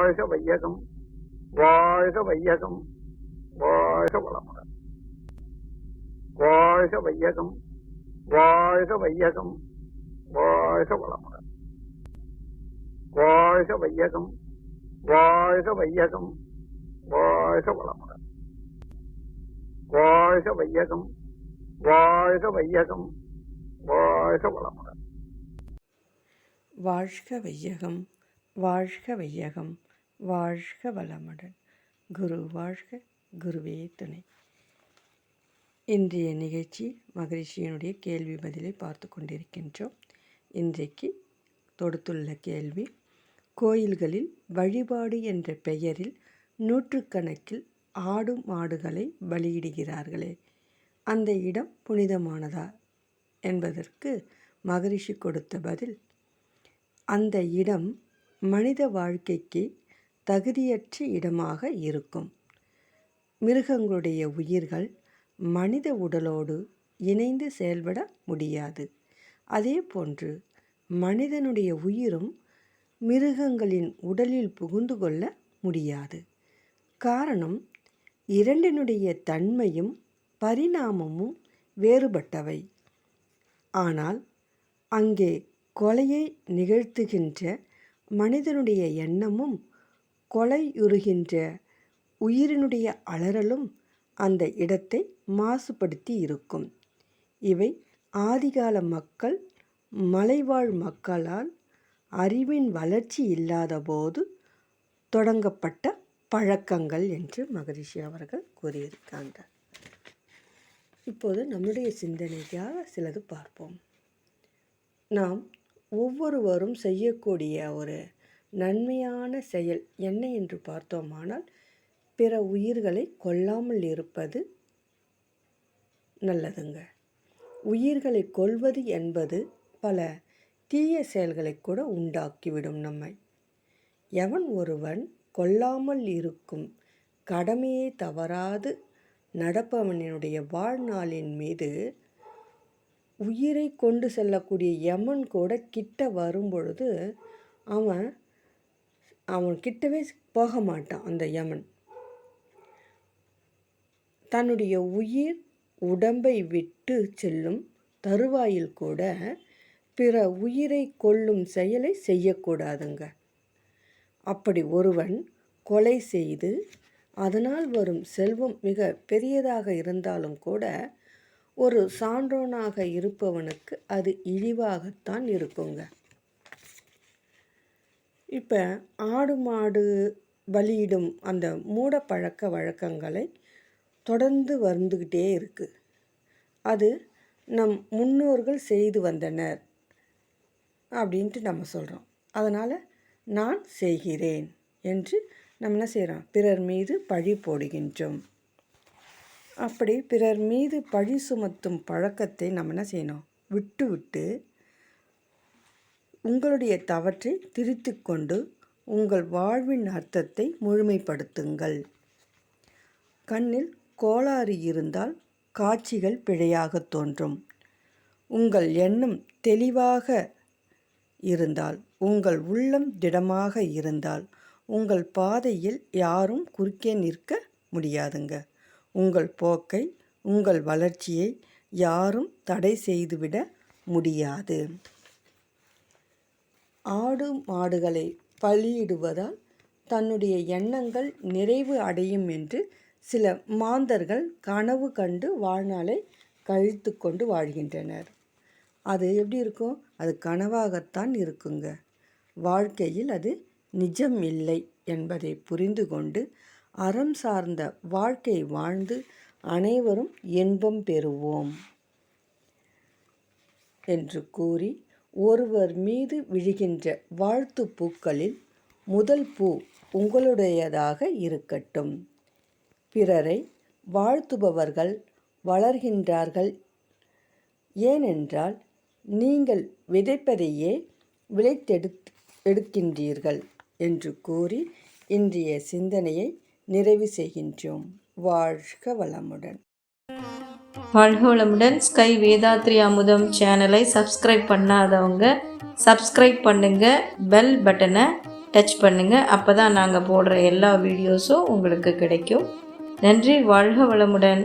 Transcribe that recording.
வாழ்க வையகம், வாழ்க வையகம், வாழ்க வளமுடன். வாழ்க வையகம், வாழ்க வையகம், வாழ்க வளமுடன். வாழ்க வையகம், வாழ்க வையகம், வாழ்க வளமுடன். வாழ்க வையகம், வாழ்க வையகம், வாழ்க வளமுடன். வாழ்க வையகம், வாழ்க வையகம், வாழ்க வளமுடன். குரு வாழ்க, குருவே துணை. இன்றைய நிகழ்ச்சி மகரிஷியினுடைய கேள்வி பதிலை பார்த்து கொண்டிருக்கின்றோம். இன்றைக்கு தொடுத்துள்ள கேள்வி: கோயில்களில் வழிபாடு என்ற பெயரில் நூற்றுக்கணக்கில் ஆடு மாடுகளை பலியிடுகிறார்களே, அந்த இடம் புனிதமானதா என்பதற்கு மகரிஷி கொடுத்த பதில்: அந்த இடம் மனித வாழ்க்கைக்கு தகுதியற்ற இடமாக இருக்கும். மிருகங்களுடைய உயிர்கள் மனித உடலோடு இணைந்து செயல்பட முடியாது. அதே போன்று மனிதனுடைய உயிரும் மிருகங்களின் உடலில் புகுந்து கொள்ள முடியாது. காரணம், இரண்டினுடைய தன்மையும் பரிணாமமும் வேறுபட்டவை. ஆனால் அங்கே கொலையை நிகழ்த்துகின்ற மனிதனுடைய எண்ணமும் கொலையுறுகின்ற உயிரினுடைய அலறலும் அந்த இடத்தை மாசுபடுத்தி இருக்கும். இவை ஆதிகால மக்கள், மலைவாழ் மக்களால் அறிவின் வளர்ச்சி இல்லாத போது தொடங்கப்பட்ட பழக்கங்கள் என்று மகரிஷி அவர்கள் கூறியிருக்கின்றார். இப்போது நம்முடைய சிந்தனைக்காக சிலது பார்ப்போம். நாம் ஒவ்வொருவரும் செய்யக்கூடிய ஒரு நன்மையான செயல் என்ன என்று பார்த்தோமானால், பிற உயிர்களை கொல்லாமல் இருப்பது நல்லதுங்க. உயிர்களை கொல்வது என்பது பல தீய செயல்களை கூட உண்டாக்கிவிடும் நம்மை. எவன் ஒருவன் கொல்லாமல் இருக்கும் கடமையை தவறாது நடப்பவனுடைய வாழ்நாளின் மீது உயிரை கொண்டு செல்லக்கூடிய யமன் கூட கிட்ட வரும்பொழுது அவன் கிட்டவே போக மாட்டான். அந்த யமன் தன்னுடைய உயிர் உடம்பை விட்டு செல்லும் தருவாயில் கூட பிற உயிரை கொல்லும் செயலை செய்யக்கூடாதுங்க. அப்படி ஒருவன் கொலை செய்து அதனால் வரும் செல்வம் மிக பெரியதாக இருந்தாலும் கூட ஒரு சான்றோனாக இருப்பவனுக்கு அது இழிவாகத்தான் இருக்குங்க. இப்போ ஆடு மாடு பலியிடும் அந்த மூட பழக்க வழக்கங்களை தொடர்ந்து வந்துக்கிட்டே இருக்குது. அது நம் முன்னோர்கள் செய்து வந்தனர் அப்படின்ட்டு நம்ம சொல்கிறோம். அதனால் நான் செய்கிறேன் என்று நம்ம என்ன செய்கிறோம்? பிறர் மீது பழி போடுகின்றோம். அப்படி பிறர் மீது பழி சுமத்தும் பழக்கத்தை நம்ம என்ன செய்யணும்? விட்டு உங்களுடைய தவற்றை திருத்தி கொண்டு உங்கள் வாழ்வின் அர்த்தத்தை முழுமைப்படுத்துங்கள். கண்ணில் கோளாறு இருந்தால் காட்சிகள் பிழையாக தோன்றும். உங்கள் எண்ணம் தெளிவாக இருந்தால், உங்கள் உள்ளம் திடமாக இருந்தால், உங்கள் பாதையில் யாரும் குறுக்கே நிற்க முடியாதுங்க. உங்கள் போக்கை, உங்கள் வளர்ச்சியை யாரும் தடை செய்துவிட முடியாது. ஆடு மாடுகளை பலியிடுவதால் தன்னுடைய எண்ணங்கள் நிறைவு அடையும் என்று சில மாந்தர்கள் கனவு கண்டு வாழ்நாளை கழித்து கொண்டு வாழ்கின்றனர். அது எப்படி இருக்கும்? அது கனவாகத்தான் இருக்குங்க. வாழ்க்கையில் அது நிஜம் இல்லை என்பதை புரிந்து கொண்டு அறம் சார்ந்த வாழ்க்கை வாழ்ந்து அனைவரும் இன்பம் பெறுவோம் என்று கூறி, ஒருவர் மீது விழுகின்ற வாழ்த்து பூக்களில் முதல் பூ உங்களுடையதாக இருக்கட்டும். பிறரை வாழ்த்துபவர்கள் வளர்கின்றார்கள். ஏனென்றால் நீங்கள் விதைப்பதையே விளைத்தெடுக்கின்றீர்கள் என்று கூறி இன்றைய சிந்தனையை நிறைவு செய்கின்றோம். வாழ்க வளமுடன். வாழ்க வளமுடன். ஸ்கை வேதாத்ரி அமுதம் சேனலை சப்ஸ்கிரைப் பண்ணாதவங்க சப்ஸ்கிரைப் பண்ணுங்கள். பெல் பட்டனை டச் பண்ணுங்கள். அப்போ தான் நாங்கள் போடுற எல்லா வீடியோஸும் உங்களுக்கு கிடைக்கும். நன்றி. வாழ்க வளமுடன்.